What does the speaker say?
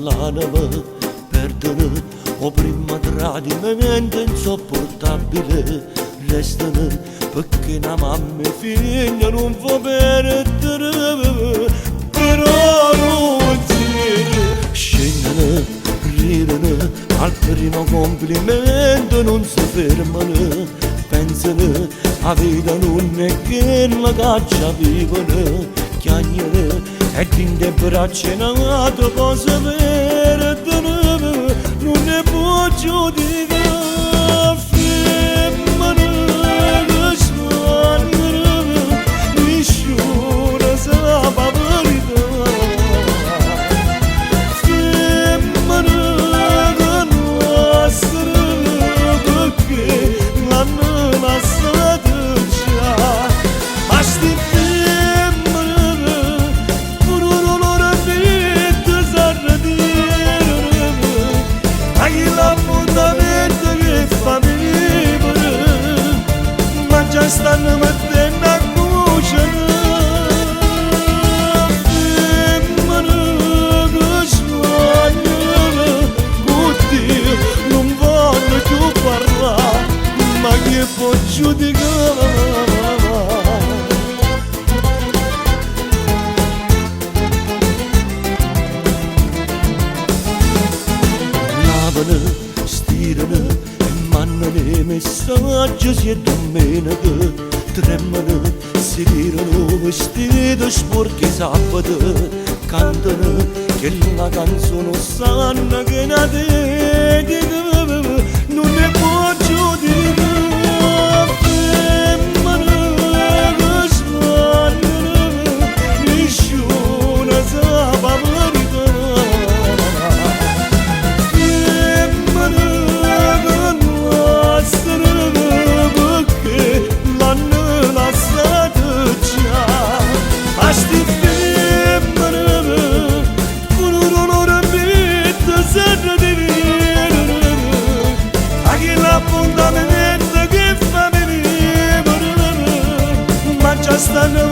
parlandomi, perdono, o prima tradimento insopportabile, restano perché una mamma e figlia non fa perdere, però non si scendono, ridono, al primo complimento non si fermano, pensano, la vita non è che la caccia vivono, chiagnano, e in te braccia nato cosa perdono, non ne può giudicare, femmina che sbagliano, nessuno sa la verità, femmina che nostra, perché l'hanno lasciata già, ma sti stanno mettendo a cucina, femmina che sbagliano, con Dio non voglio più parlare, ma chi può giudicare? Lavano, stirano e mandano i messaggi sia domenica, tremano, si tirano vestiti sporchi sabato, cantano che la canzone sanno che la dedica, non ne può giudicare, femmina che sbagliano, nessuno sa la verità, femmina che nostra, perché l'hanno lasciato già, a sti femmine con un loro vita serra di vivere, a chi l'appuntamento che fa venire, ma già stanno